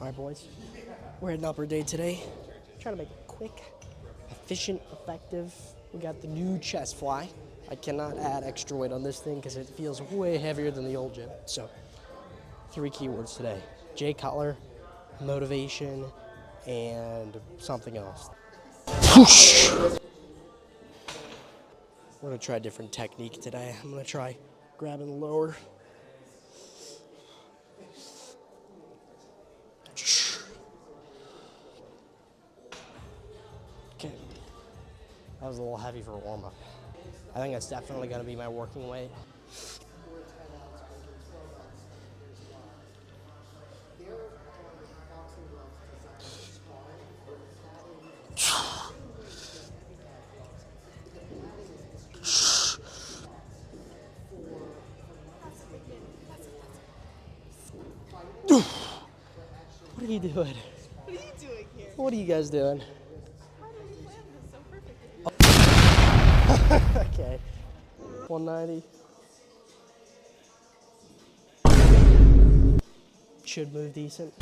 Alright boys, we're at an upper day today. Trying to make it quick, efficient, effective. We got the new chest fly. I cannot add extra weight on this thing because it feels way heavier than the old gym. So, 3 keywords today. Jay Cutler, motivation, and something else. Whoosh! We're gonna try a different technique today. I'm gonna try grabbing the lower. Okay. That was a little heavy for a warm-up. I think that's definitely gonna be my working weight. What are you doing? What are you doing here? What are you guys doing? How did you plan this so perfectly? Okay. 190. Should move decent.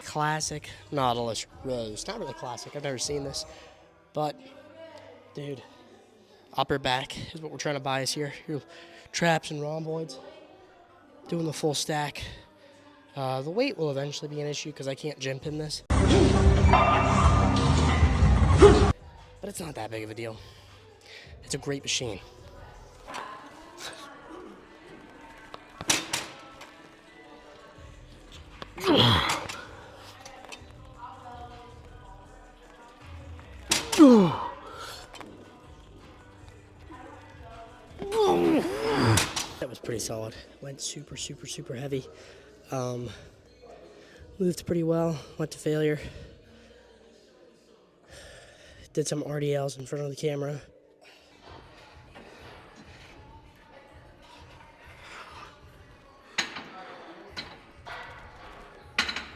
Classic Nautilus rows. Not really classic, I've never seen this. But, dude, upper back is what we're trying to bias here. Your traps and rhomboids. Doing the full stack. The weight will eventually be an issue because I can't gym pin this. But it's not that big of a deal. It's a great machine. That was pretty solid. Went super, super, super heavy. Moved pretty well. Went to failure. Did some RDLs in front of the camera.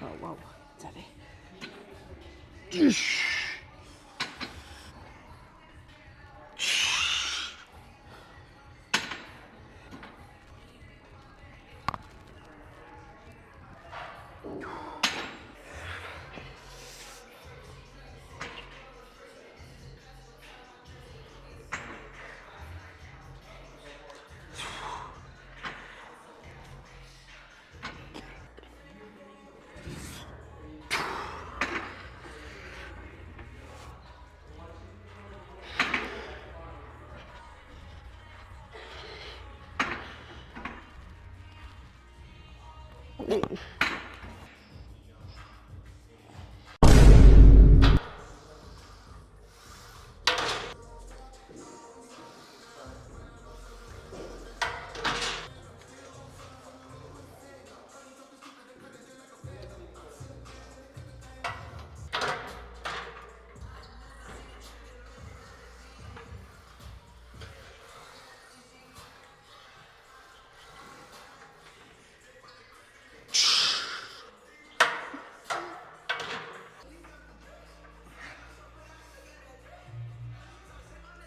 Oh, whoa. It's heavy.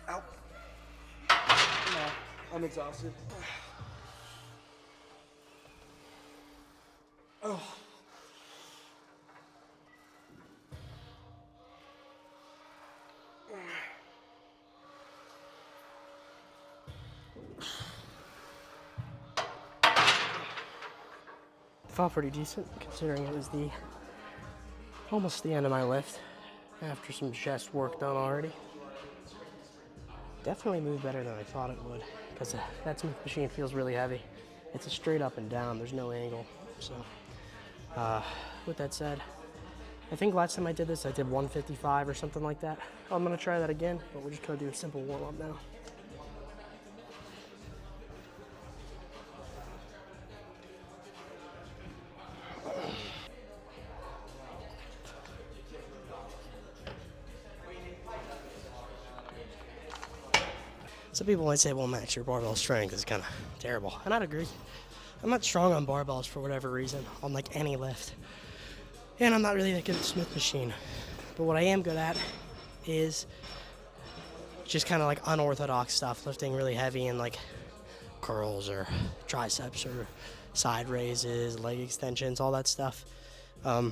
Ow. No, I'm exhausted. Oh. Felt pretty decent considering it was almost the end of my lift after some chest work done already. Definitely moved better than I thought it would because that Smith machine feels really heavy. It's a straight up and down. There's no angle. So, with that said, I think last time I did this, I did 155 or something like that. I'm gonna try that again, but we're just gonna do a simple warm up now. Some people might say, well, Max, your barbell strength is kind of terrible. And I'd agree. I'm not strong on barbells for whatever reason, on like any lift. And I'm not really that good at Smith machine. But what I am good at is just kind of like unorthodox stuff, lifting really heavy and like curls or triceps or side raises, leg extensions, all that stuff. You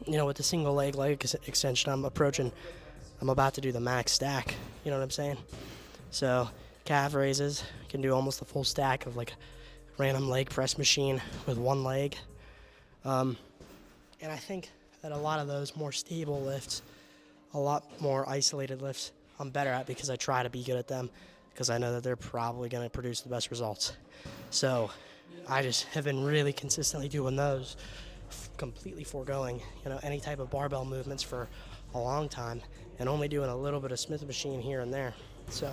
know, with the single leg extension, I'm about to do the max stack. You know what I'm saying? So calf raises, can do almost the full stack of like random leg press machine with one leg. And I think that a lot of those more stable lifts, a lot more isolated lifts, I'm better at because I try to be good at them because I know that they're probably going to produce the best results. So I just have been really consistently doing those, completely foregoing, you know, any type of barbell movements for a long time and only doing a little bit of Smith machine here and there. So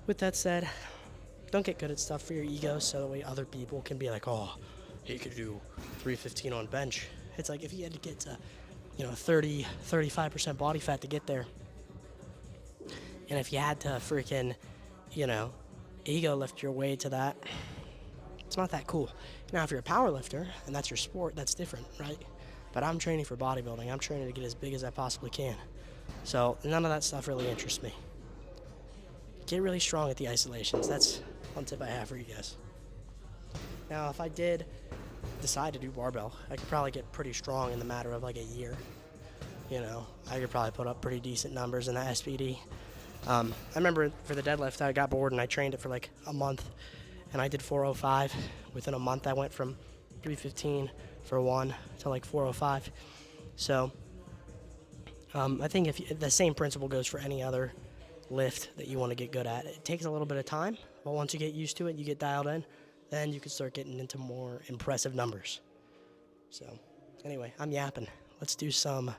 with that said, don't get good at stuff for your ego so that way other people can be like, oh, he could do 315 on bench. It's like if you had to get to, you know, 35% body fat to get there, and if you had to freaking, you know, ego lift your way to that, it's not that cool. Now, if you're a power lifter and that's your sport, that's different, right? But I'm training for bodybuilding. I'm training to get as big as I possibly can. So none of that stuff really interests me. Get really strong at the isolations. That's one tip I have for you guys. Now, if I did decide to do barbell, I could probably get pretty strong in the matter of like a year. You know, I could probably put up pretty decent numbers in that SPD. I remember for the deadlift, I got bored and I trained it for like a month, and I did 405. Within a month, I went from 315 for one to like 405. So I think if the same principle goes for any other lift that you want to get good at. It takes a little bit of time, but once you get used to it, you get dialed in, then you can start getting into more impressive numbers. So anyway, I'm yapping. Let's do some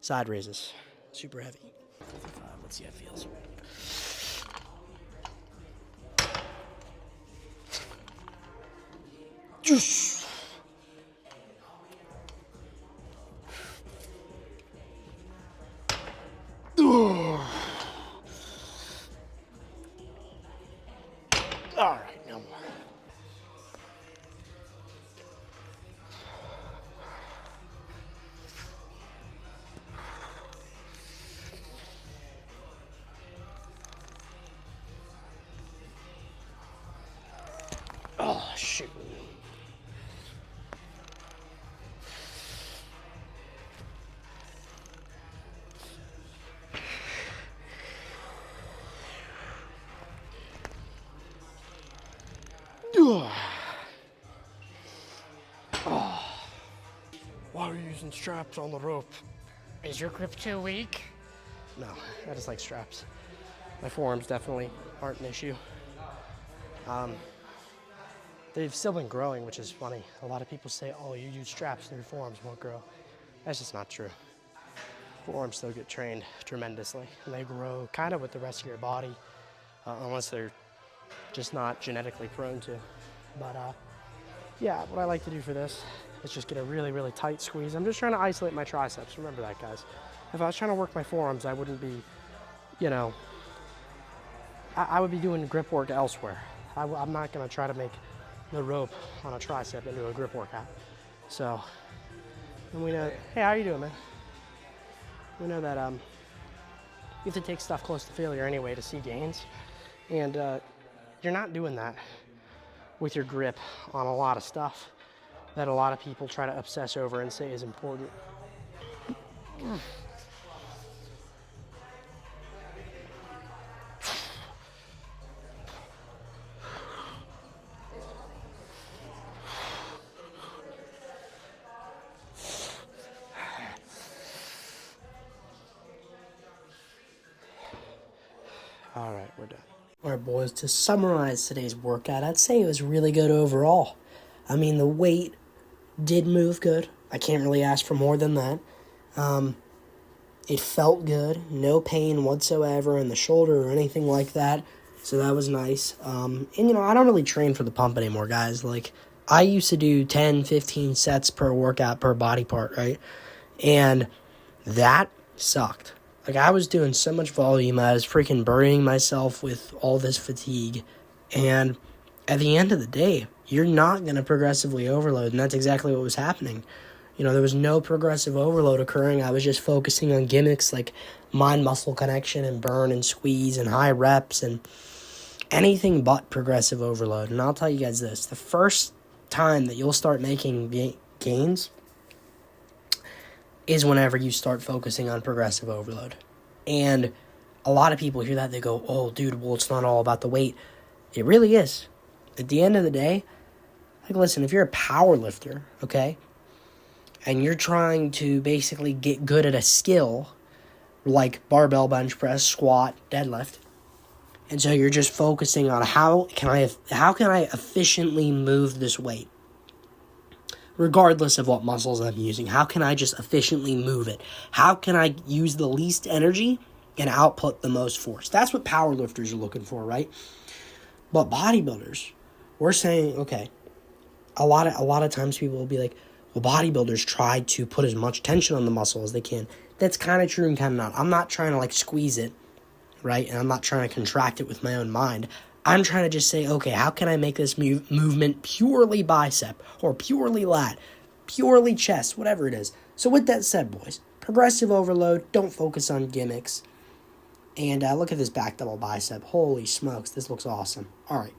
side raises. Super heavy. 55. Let's see how it feels. Juice. All right, no more. Oh, shoot. Why are you using straps on the rope? Is your grip too weak? No, I just like straps. My forearms definitely aren't an issue. They've still been growing, which is funny. A lot of people say, oh, you use straps and your forearms won't grow. That's just not true. Forearms still get trained tremendously, and they grow kind of with the rest of your body, unless they're just not genetically prone to. But yeah, what I like to do for this is just get a really, really tight squeeze. I'm just trying to isolate my triceps. Remember that, guys. If I was trying to work my forearms, I wouldn't be, you know, I would be doing grip work elsewhere. I'm not going to try to make the rope on a tricep into a grip workout. So, and we know, hey, how you doing, man? We know that you have to take stuff close to failure anyway to see gains. And you're not doing that with your grip on a lot of stuff that a lot of people try to obsess over and say is important. All right, we're done. All right, boys, to summarize today's workout, I'd say it was really good overall. I mean, the weight did move good. I can't really ask for more than that. It felt good. No pain whatsoever in the shoulder or anything like that. So that was nice. And, I don't really train for the pump anymore, guys. Like, I used to do 10, 15 sets per workout per body part, right? And that sucked. Like, I was doing so much volume, I was freaking burning myself with all this fatigue. And at the end of the day, you're not going to progressively overload, and that's exactly what was happening. There was no progressive overload occurring. I was just focusing on gimmicks like mind-muscle connection and burn and squeeze and high reps and anything but progressive overload. And I'll tell you guys this, the first time that you'll start making gains is whenever you start focusing on progressive overload. And a lot of people hear that, they go, oh, dude, well, it's not all about the weight. It really is. At the end of the day, like, listen, if you're a power lifter, okay, and you're trying to basically get good at a skill like barbell bench press, squat, deadlift, and so you're just focusing on how can I efficiently move this weight, regardless of what muscles I'm using. How can I just efficiently move it? How can I use the least energy and output the most force? That's what powerlifters are looking for, right? But bodybuilders, we're saying, okay, a lot of times people will be like, well, bodybuilders try to put as much tension on the muscle as they can. That's kind of true and kind of not. I'm not trying to squeeze it, right? And I'm not trying to contract it with my own mind. I'm trying to just say, okay, how can I make this movement purely bicep or purely lat, purely chest, whatever it is. So with that said, boys, progressive overload, don't focus on gimmicks. And look at this back double bicep. Holy smokes, this looks awesome. All right.